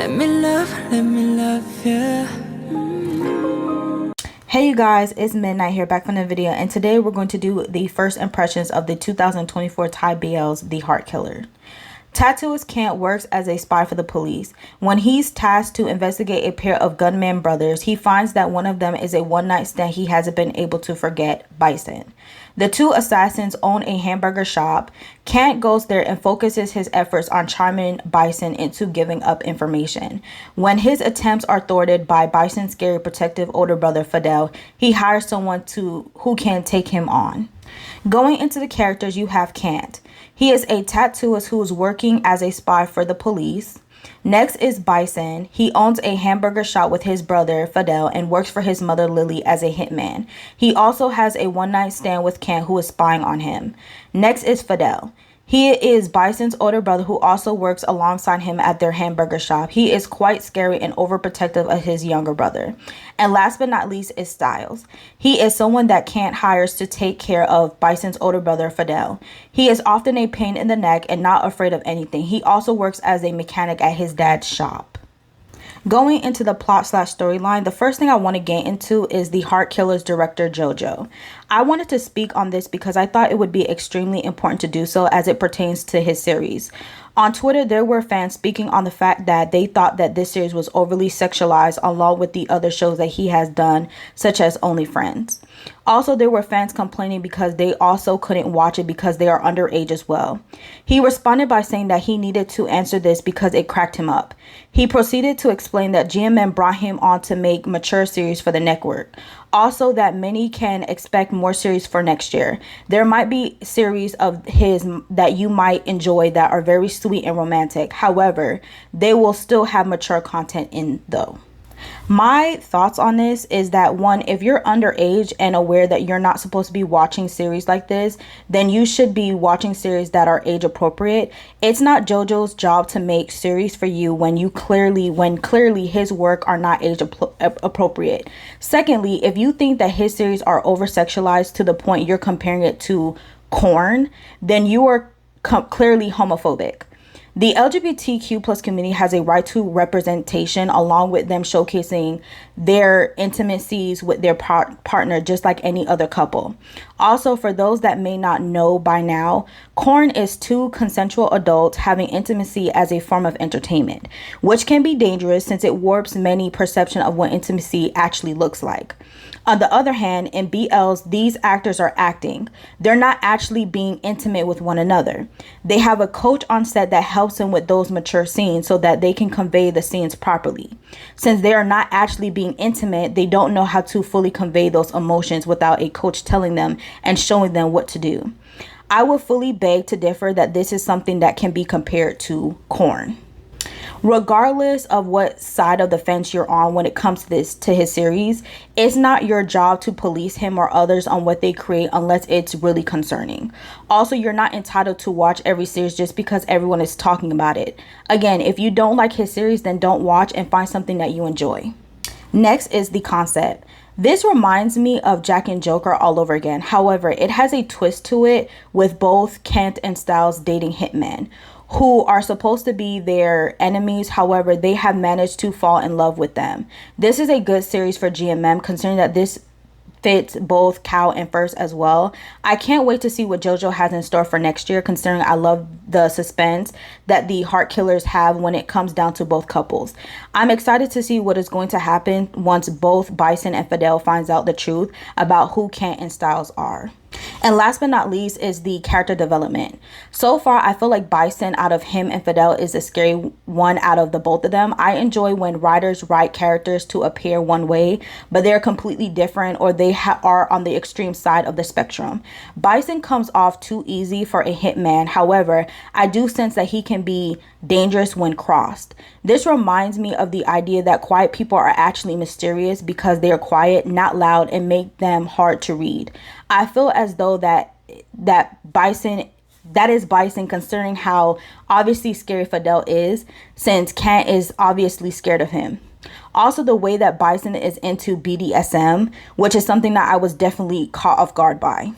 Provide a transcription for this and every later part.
let me love you. Hey you guys, it's Midnight here, back from the video, and today we're going to do the first impressions of the 2024 Thai BL's The HeartKiller. Tattooist Kant works as a spy for the police. When he's tasked to investigate a pair of gunman brothers, he finds that one of them is a one-night stand he hasn't been able to forget, Bison. The two assassins own a hamburger shop. Kant goes there and focuses his efforts on charming Bison into giving up information. When his attempts are thwarted by Bison's scary protective older brother Fadel, he hires someone who can take him on. Going into the characters, you have Kant. He is a tattooist who is working as a spy for the police. Next is Bison. He owns a hamburger shop with his brother Fadel and works for his mother Lily as a hitman. He also has a one-night stand with Kant, who is spying on him. Next is Fadel. He is Bison's older brother who also works alongside him at their hamburger shop. He is quite scary and overprotective of his younger brother. And last but not least is Styles. He is someone that Kant hires to take care of Bison's older brother Fadel. He is often a pain in the neck and not afraid of anything. He also works as a mechanic at his dad's shop. Going into the plot/storyline, the first thing I want to get into is the HeartKillers director JoJo. I wanted to speak on this because I thought it would be extremely important to do so as it pertains to his series. On Twitter, there were fans speaking on the fact that they thought that this series was overly sexualized along with the other shows that he has done, such as Only Friends. Also, there were fans complaining because they also couldn't watch it because they are underage as well. He responded by saying that he needed to answer this because it cracked him up. He proceeded to explain that GMM brought him on to make mature series for the network. Also, that many can expect more series for next year. There might be series of his that you might enjoy that are very sweet and romantic. However, they will still have mature content in though. My thoughts on this is that, one, if you're underage and aware that you're not supposed to be watching series like this, then you should be watching series that are age appropriate. It's not JoJo's job to make series for you when clearly his work are not age appropriate. Secondly, if you think that his series are over sexualized to the point you're comparing it to corn, then you are clearly homophobic. The LGBTQ plus community has a right to representation, along with them showcasing their intimacies with their partner just like any other couple. Also, for those that may not know by now, corn is two consensual adults having intimacy as a form of entertainment, which can be dangerous since it warps many perception of what intimacy actually looks like. On the other hand, in BLs, these actors are acting. They're not actually being intimate with one another. They have a coach on set that helps them with those mature scenes so that they can convey the scenes properly. Since they are not actually being intimate, they don't know how to fully convey those emotions without a coach telling them and showing them what to do. I would fully beg to differ that this is something that can be compared to corn. Regardless of what side of the fence you're on when it comes to his series, it's not your job to police him or others on what they create unless it's really concerning. Also, you're not entitled to watch every series just because everyone is talking about it. Again, if you don't like his series, then don't watch and find something that you enjoy. Next is the concept. This reminds me of Jack and Joker all over again. However, it has a twist to it with both Kent and Styles dating hitmen who are supposed to be their enemies. However, they have managed to fall in love with them. This is a good series for GMM, considering that this fits both Cow and First as well. I can't wait to see what JoJo has in store for next year, considering I love the suspense that the HeartKillers have when it comes down to both couples. I'm excited to see what is going to happen once both Bison and Fadel finds out the truth about who Kent and Styles are. And last but not least is the character development. So far, I feel like Bison out of him and Fadel is the scary one out of the both of them. I enjoy when writers write characters to appear one way, but they're completely different, or they are on the extreme side of the spectrum. Bison comes off too easy for a hitman. However, I do sense that he can be dangerous when crossed. This reminds me of the idea that quiet people are actually mysterious because they are quiet, not loud, and make them hard to read. I feel as though that is Bison, considering how obviously scary Fadel is, since Kant is obviously scared of him. Also, the way that Bison is into BDSM, which is something that I was definitely caught off guard by.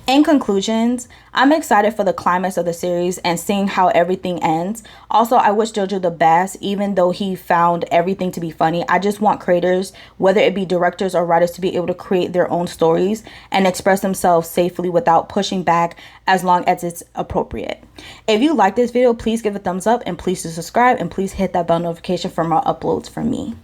In conclusions, I'm excited for the climax of the series and seeing how everything ends. Also, I wish JoJo the best, even though he found everything to be funny. I just want creators, whether it be directors or writers, to be able to create their own stories and express themselves safely without pushing back, as long as it's appropriate. If you like this video, please give a thumbs up and please do subscribe, and please hit that bell notification for more uploads from me.